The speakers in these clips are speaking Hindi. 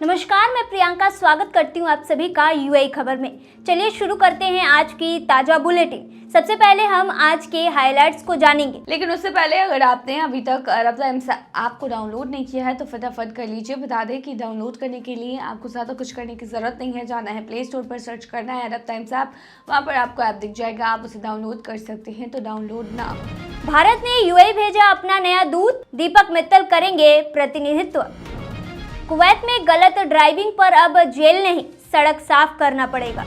नमस्कार, मैं प्रियंका स्वागत करती हूँ आप सभी का यूएई खबर में। चलिए शुरू करते हैं आज की ताजा बुलेटिन। सबसे पहले हम आज के हाइलाइट्स को जानेंगे, लेकिन उससे पहले अगर आपने अभी तक अरब टाइम्स ऐप को डाउनलोड नहीं किया है तो फटाफट कर लीजिए। बता दें कि डाउनलोड करने के लिए आपको ज़्यादा कुछ करने की ज़रूरत नहीं है। जाना है प्ले स्टोर पर, सर्च करना है अरब टाइम्स ऐप, वहाँ पर आपको ऐप दिख जाएगा, आप उसे डाउनलोड कर सकते हैं। तो डाउनलोड ना। भारत ने यूएई भेजा अपना नया दूत, दीपक मित्तल करेंगे प्रतिनिधित्व। कुवैत में गलत ड्राइविंग पर अब जेल नहीं, सड़क साफ करना पड़ेगा।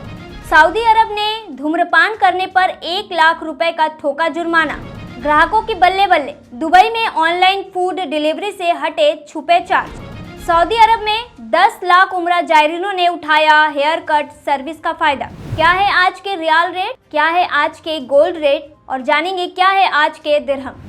सऊदी अरब ने धूम्रपान करने पर 1 लाख रुपए का ठोका जुर्माना। ग्राहकों की बल्ले बल्ले। दुबई में ऑनलाइन फूड डिलीवरी से हटे छुपे चार्ज। सऊदी अरब में 10 लाख उम्रा जायरीनों ने उठाया हेयर कट सर्विस का फायदा। क्या है आज के रियाल रेट, क्या है आज के गोल्ड रेट और जानेंगे क्या है आज के दिरहम।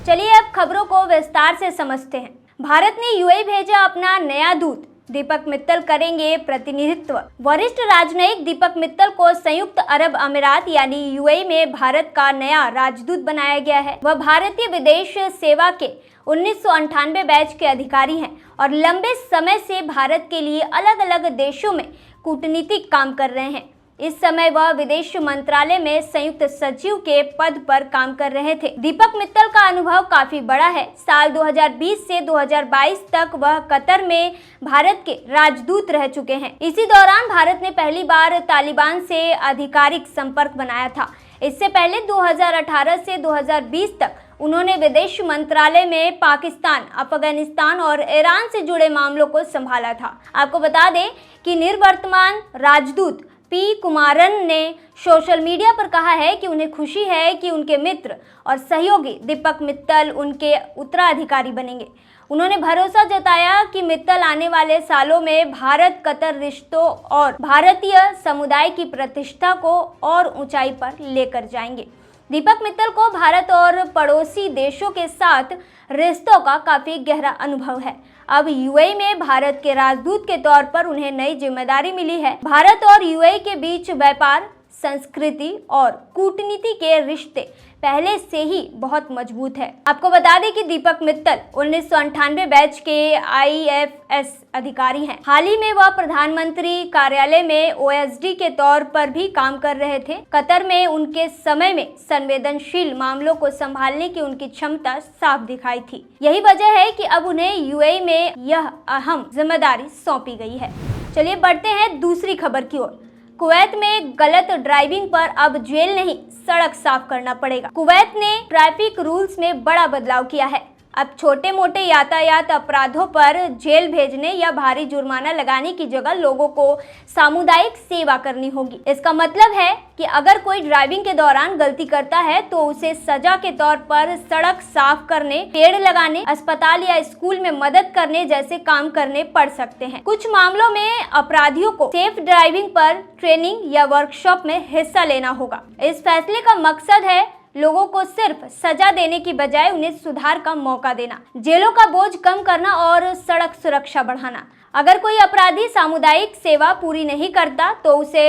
चलिए अब खबरों को विस्तार से समझते हैं। भारत ने यूएई भेजा अपना नया दूत, दीपक मित्तल करेंगे प्रतिनिधित्व। वरिष्ठ राजनयिक दीपक मित्तल को संयुक्त अरब अमीरात यानी यूएई में भारत का नया राजदूत बनाया गया है। वह भारतीय विदेश सेवा के 1998 बैच के अधिकारी हैं और लंबे समय से भारत के लिए अलग अलग देशों में कूटनीतिक काम कर रहे हैं। इस समय वह विदेश मंत्रालय में संयुक्त सचिव के पद पर काम कर रहे थे। दीपक मित्तल का अनुभव काफी बड़ा है। साल 2020 से 2022 तक वह कतर में भारत के राजदूत रह चुके हैं। इसी दौरान भारत ने पहली बार तालिबान से आधिकारिक संपर्क बनाया था। इससे पहले 2018 से 2020 तक उन्होंने विदेश मंत्रालय में पाकिस्तान, अफगानिस्तान और ईरान से जुड़े मामलों को संभाला था। आपको बता दें कि निवर्तमान राजदूत पी कुमारन ने सोशल मीडिया पर कहा है कि उन्हें खुशी है कि उनके मित्र और सहयोगी दीपक मित्तल उनके उत्तराधिकारी बनेंगे। उन्होंने भरोसा जताया कि मित्तल आने वाले सालों में भारत कतर रिश्तों और भारतीय समुदाय की प्रतिष्ठा को और ऊंचाई पर लेकर जाएंगे। दीपक मित्तल को भारत और पड़ोसी देशों के साथ रिश्तों का काफी गहरा अनुभव है। अब यूएई में भारत के राजदूत के तौर पर उन्हें नई जिम्मेदारी मिली है। भारत और यूएई के बीच व्यापार, संस्कृति और कूटनीति के रिश्ते पहले से ही बहुत मजबूत है। आपको बता दें कि दीपक मित्तल 1998 बैच के आईएफएस अधिकारी हैं। हाल ही में वह प्रधानमंत्री कार्यालय में ओएसडी के तौर पर भी काम कर रहे थे। कतर में उनके समय में संवेदनशील मामलों को संभालने की उनकी क्षमता साफ दिखाई थी। यही वजह है कि अब उन्हें यूएई में यह अहम जिम्मेदारी सौंपी गई है। चलिए बढ़ते हैं दूसरी खबर की ओर। कुवैत में गलत ड्राइविंग पर अब जेल नहीं, सड़क साफ करना पड़ेगा। कुवैत ने ट्रैफिक रूल्स में बड़ा बदलाव किया है। अब छोटे मोटे यातायात अपराधों पर जेल भेजने या भारी जुर्माना लगाने की जगह लोगों को सामुदायिक सेवा करनी होगी। इसका मतलब है कि अगर कोई ड्राइविंग के दौरान गलती करता है तो उसे सजा के तौर पर सड़क साफ करने, पेड़ लगाने, अस्पताल या स्कूल में मदद करने जैसे काम करने पड़ सकते हैं। कुछ मामलों में अपराधियों को सेफ ड्राइविंग पर ट्रेनिंग या वर्कशॉप में हिस्सा लेना होगा। इस फैसले का मकसद है लोगों को सिर्फ सजा देने की बजाय उन्हें सुधार का मौका देना, जेलों का बोझ कम करना और सड़क सुरक्षा बढ़ाना। अगर कोई अपराधी सामुदायिक सेवा पूरी नहीं करता तो उसे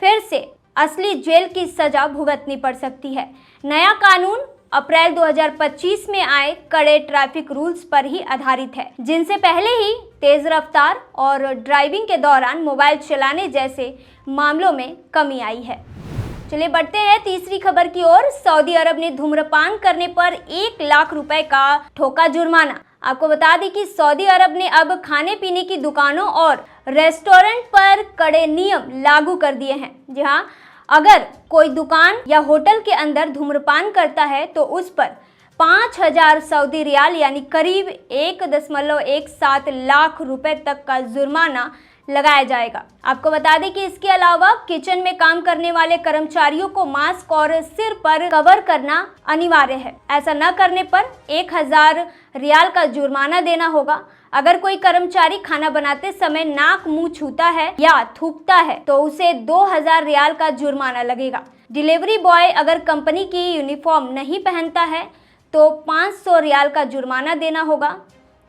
फिर से असली जेल की सजा भुगतनी पड़ सकती है। नया कानून अप्रैल 2025 में आए कड़े ट्रैफिक रूल्स पर ही आधारित है, जिनसे पहले ही तेज रफ्तार और ड्राइविंग के दौरान मोबाइल चलाने जैसे मामलों में कमी आई है। चलिए बढ़ते हैं तीसरी खबर की ओर। सऊदी अरब ने धूम्रपान करने पर 1 लाख रुपए का ठोका जुर्माना। आपको बता दें कि सऊदी अरब ने अब खाने पीने की दुकानों और रेस्टोरेंट पर कड़े नियम लागू कर दिए हैं। जी हाँ, अगर कोई दुकान या होटल के अंदर धूम्रपान करता है तो उस पर 5000 सऊदी रियाल यानी करीब 1.17 लाख रुपए तक का जुर्माना लगाया जाएगा। आपको बता दें कि इसके अलावा किचन में काम करने वाले कर्मचारियों को मास्क और सिर पर कवर करना अनिवार्य है। ऐसा न करने पर 1000 रियाल का जुर्माना देना होगा। अगर कोई कर्मचारी खाना बनाते समय नाक मुंह छूता है या थूकता है तो उसे 2000 रियाल का जुर्माना लगेगा। डिलीवरी बॉय अगर कंपनी की यूनिफॉर्म नहीं पहनता है तो 500 रियाल का जुर्माना देना होगा।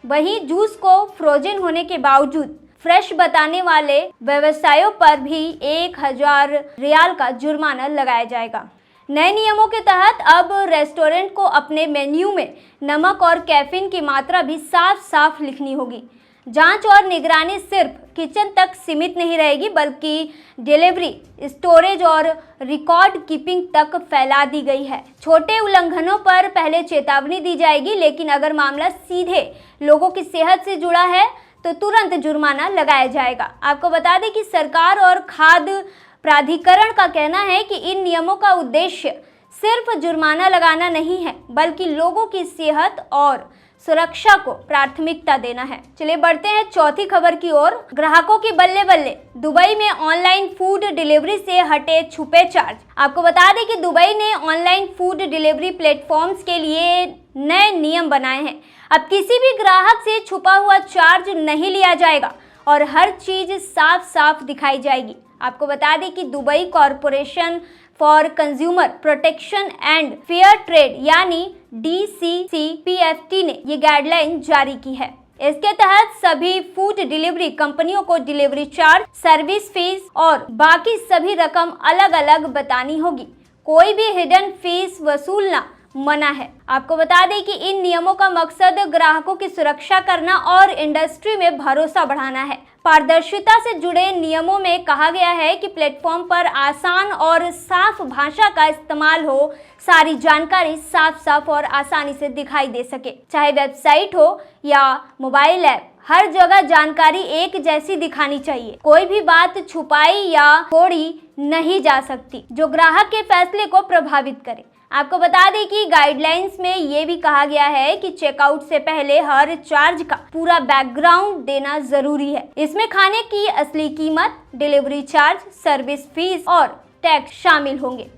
वहीं जूस को फ्रोजन होने के बावजूद फ्रेश बताने वाले व्यवसायों पर भी 1000 रियाल का जुर्माना लगाया जाएगा। नए नियमों के तहत अब रेस्टोरेंट को अपने मेन्यू में नमक और कैफीन की मात्रा भी साफ साफ लिखनी होगी। जांच और निगरानी सिर्फ किचन तक सीमित नहीं रहेगी, बल्कि डिलीवरी, स्टोरेज और रिकॉर्ड कीपिंग तक फैला दी गई है। छोटे उल्लंघनों पर पहले चेतावनी दी जाएगी, लेकिन अगर मामला सीधे लोगों की सेहत से जुड़ा है तो तुरंत जुर्माना लगाया जाएगा। आपको बता दें कि सरकार और खाद्य प्राधिकरण का कहना है कि इन नियमों का उद्देश्य सिर्फ जुर्माना लगाना नहीं है, बल्कि लोगों की सेहत और सुरक्षा को प्राथमिकता देना है। चलिए बढ़ते हैं चौथी खबर की ओर। ग्राहकों की बल्ले बल्ले, दुबई में ऑनलाइन फूड डिलीवरी से हटे छुपे चार्ज। आपको बता दें कि दुबई ने ऑनलाइन फूड डिलीवरी प्लेटफॉर्म्स के लिए नए नियम बनाए हैं। अब किसी भी ग्राहक से छुपा हुआ चार्ज नहीं लिया जाएगा और हर चीज साफ साफ दिखाई जाएगी। आपको बता दें कि Dubai corporation for consumer protection and fair trade यानी DCCPFT ने ये गाइडलाइन जारी की है। इसके तहत सभी फूड डिलीवरी कंपनियों को डिलीवरी चार्ज, सर्विस फीस और बाकी सभी रकम अलग अलग बतानी होगी। कोई भी हिडन फीस वसूलना मना है। आपको बता दें कि इन नियमों का मकसद ग्राहकों की सुरक्षा करना और इंडस्ट्री में भरोसा बढ़ाना है। पारदर्शिता से जुड़े नियमों में कहा गया है कि प्लेटफॉर्म पर आसान और साफ भाषा का इस्तेमाल हो, सारी जानकारी साफ साफ और आसानी से दिखाई दे सके। चाहे वेबसाइट हो या मोबाइल ऐप, हर जगह जानकारी एक जैसी दिखानी चाहिए। कोई भी बात छुपाई या छोड़ी नहीं जा सकती जो ग्राहक के फैसले को प्रभावित करे। आपको बता दें कि गाइडलाइंस में ये भी कहा गया है कि चेकआउट से पहले हर चार्ज का पूरा बैकग्राउंड देना जरूरी है। इसमें खाने की असली कीमत, डिलीवरी चार्ज, सर्विस फीस और टैक्स शामिल होंगे।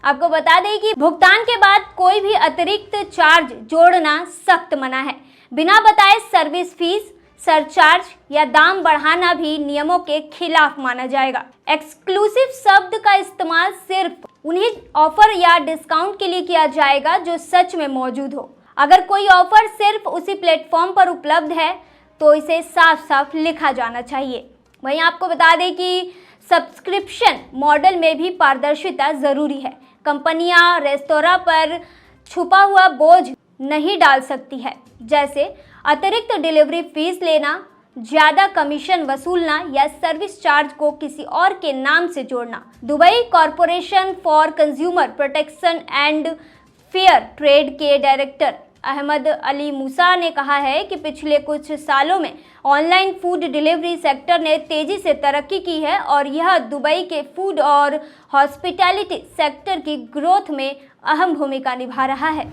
आपको बता दें कि भुगतान के बाद कोई भी अतिरिक्त चार्ज जोड़ना सख्त मना है। बिना बताए सर्विस फीस, सरचार्ज या दाम बढ़ाना भी नियमों के खिलाफ माना जाएगा। एक्सक्लूसिव शब्द का इस्तेमाल सिर्फ उन्हीं ऑफर या डिस्काउंट के लिए किया जाएगा जो सच में मौजूद हो। अगर कोई ऑफर सिर्फ उसी प्लेटफॉर्म पर उपलब्ध है तो इसे साफ साफ लिखा जाना चाहिए। वहीं आपको बता दें कि सब्सक्रिप्शन मॉडल में भी पारदर्शिता जरूरी है। कंपनियां रेस्तोरां पर छुपा हुआ बोझ नहीं डाल सकती है, जैसे अतिरिक्त डिलीवरी फीस लेना, ज्यादा कमीशन वसूलना या सर्विस चार्ज को किसी और के नाम से जोड़ना। Dubai corporation for consumer protection and fair trade के डायरेक्टर अहमद अली मूसा ने कहा है कि पिछले कुछ सालों में ऑनलाइन फूड डिलीवरी सेक्टर ने तेजी से तरक्की की है और यह दुबई के फूड और हॉस्पिटैलिटी सेक्टर की ग्रोथ में अहम भूमिका निभा रहा है।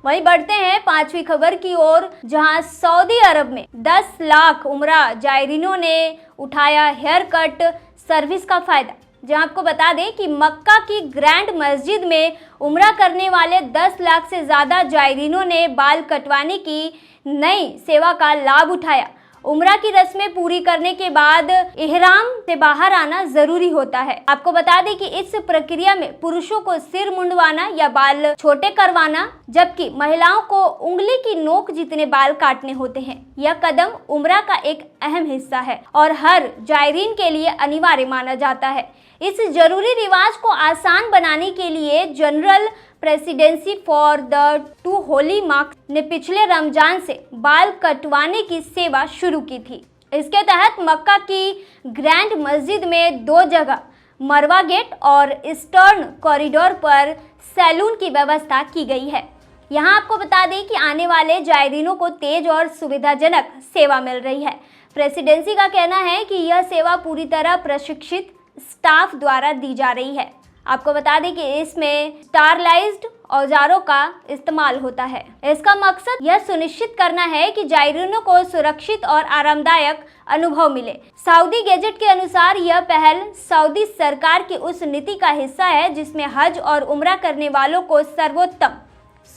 वहीं बढ़ते हैं पांचवी खबर की ओर, जहां सऊदी अरब में 10 लाख उम्रा जायरीनों ने उठाया हेयर कट सर्विस का फायदा। जहां आपको बता दें कि मक्का की ग्रैंड मस्जिद में उम्रा करने वाले 10 लाख से ज़्यादा जायरीनों ने बाल कटवाने की नई सेवा का लाभ उठाया। उम्रा की रस्में पूरी करने के बाद इहराम से बाहर आना जरूरी होता है। आपको बता दें कि इस प्रक्रिया में पुरुषों को सिर मुंडवाना या बाल छोटे करवाना, जबकि महिलाओं को उंगली की नोक जितने बाल काटने होते हैं। यह कदम उम्रा का एक अहम हिस्सा है और हर जायरीन के लिए अनिवार्य माना जाता है। इस जरूरी रिवाज को आसान बनाने के लिए general presidency for the two Holi marks ने पिछले रमजान से बाल कटवाने की सेवा शुरू की थी। इसके तहत मक्का की ग्रैंड मस्जिद में 2 जगह मरवा गेट और ईस्टर्न कॉरिडोर पर सैलून की व्यवस्था की गई है। यहाँ आपको बता दें कि आने वाले जायरीनों को तेज और सुविधाजनक सेवा मिल रही है। प्रेसिडेंसी का कहना है कि यह सेवा पूरी तरह प्रशिक्षित स्टाफ द्वारा दी जा रही है। आपको बता दें कि इसमें स्टरलाइज्ड औजारों का इस्तेमाल होता है। इसका मकसद यह सुनिश्चित करना है कि जायरीनों को सुरक्षित और आरामदायक अनुभव मिले। सऊदी गैजेट के अनुसार यह पहल सऊदी सरकार की उस नीति का हिस्सा है जिसमें हज और उम्रा करने वालों को सर्वोत्तम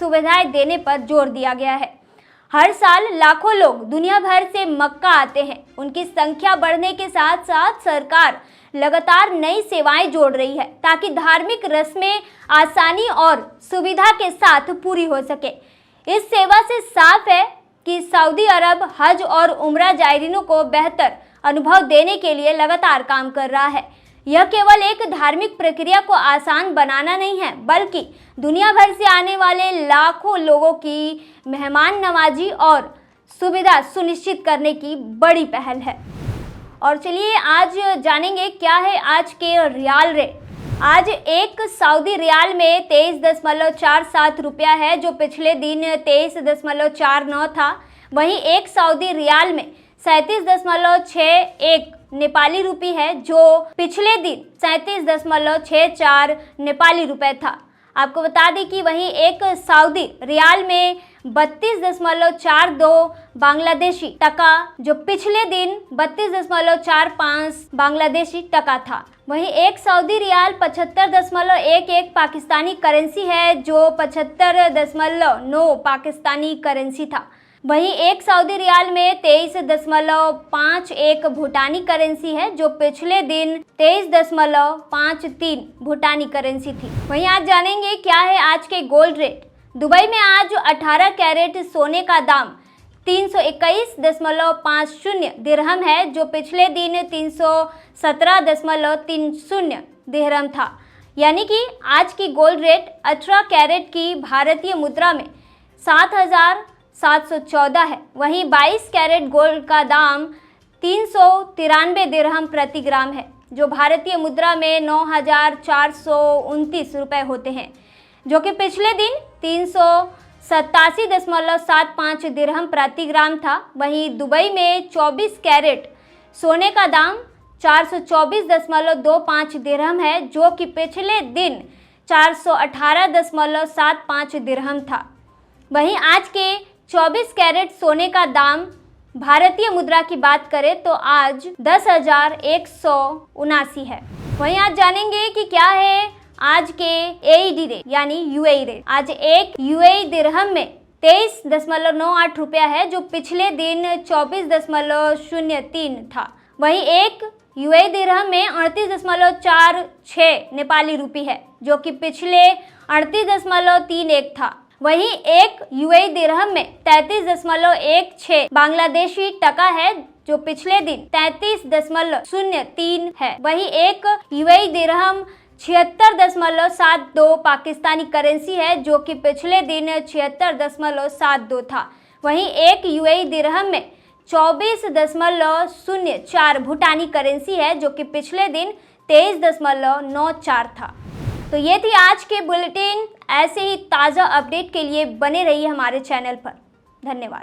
सुविधाएं देने पर जोर दिया गया है। हर साल लाखों लोग दुनिया भर से मक्का आते हैं। उनकी संख्या बढ़ने के साथ साथ सरकार लगातार नई सेवाएं जोड़ रही है ताकि धार्मिक रस्में आसानी और सुविधा के साथ पूरी हो सके। इस सेवा से साफ है कि सऊदी अरब हज और उम्रा जायरीनों को बेहतर अनुभव देने के लिए लगातार काम कर रहा है। यह केवल एक धार्मिक प्रक्रिया को आसान बनाना नहीं है, बल्कि दुनिया भर से आने वाले लाखों लोगों की मेहमान नवाजी और सुविधा सुनिश्चित करने की बड़ी पहल है। और चलिए आज जानेंगे क्या है आज के रियाल रेट। आज एक सऊदी रियाल में 23.47 रुपया है, जो पिछले दिन 23.49 था। वहीं एक सऊदी रियाल में 37.61 नेपाली रुपये है, जो पिछले दिन 37.64 नेपाली रुपये था। आपको बता दें कि वहीं एक सऊदी रियाल में 32.42 बांग्लादेशी टका, जो पिछले दिन 32.45 बांग्लादेशी टका था। वहीं एक सऊदी रियाल 75.11 पाकिस्तानी करेंसी है, जो 75.9 पाकिस्तानी करेंसी था। वहीं एक सऊदी रियाल में 23.51 भूटानी करेंसी है, जो पिछले दिन 23.53 भूटानी करेंसी थी। वहीं आज जानेंगे क्या है आज के गोल्ड रेट। दुबई में आज 18 कैरेट सोने का दाम 321.50 दिरहम है, जो पिछले दिन 317.30 दिरहम था। यानी कि आज की गोल्ड रेट 18 कैरेट की भारतीय मुद्रा में 7,714 है। वहीं 22 कैरेट गोल्ड का दाम 393 दिरहम प्रति ग्राम है, जो भारतीय मुद्रा में 9,429 रुपये होते हैं, जो कि पिछले दिन 387.75 दिरहम प्रति ग्राम था। वहीं दुबई में 24 कैरेट सोने का दाम 424.25 दिरहम है, जो कि पिछले दिन 418.75 दिरहम था। वहीं आज के 24 कैरेट सोने का दाम भारतीय मुद्रा की बात करें तो आज 10,179 है। वहीं आज जानेंगे कि क्या है आज के AED रेट यानी UAE रेट। आज एक UAE दिरहम में 23.98 रुपया है, जो पिछले दिन 24.03 था। वहीं एक UAE दिरहम में 38.46 नेपाली रुपये है, जो कि पिछले 38.31 था। वहीं एक UAE दिरहम में 33.16 बांग्लादेशी टका है, जो पिछले दिन 33.03 है। वहीं एक UAE दिरहम 76.72 पाकिस्तानी करेंसी है, जो कि पिछले दिन 76.72 था। वहीं एक UAE दिरहम में 24.04 भूटानी करेंसी है, जो कि पिछले दिन 23.94 था। तो ये थी आज के बुलेटिन। ऐसे ही ताज़ा अपडेट के लिए बने रहिए हमारे चैनल पर। धन्यवाद।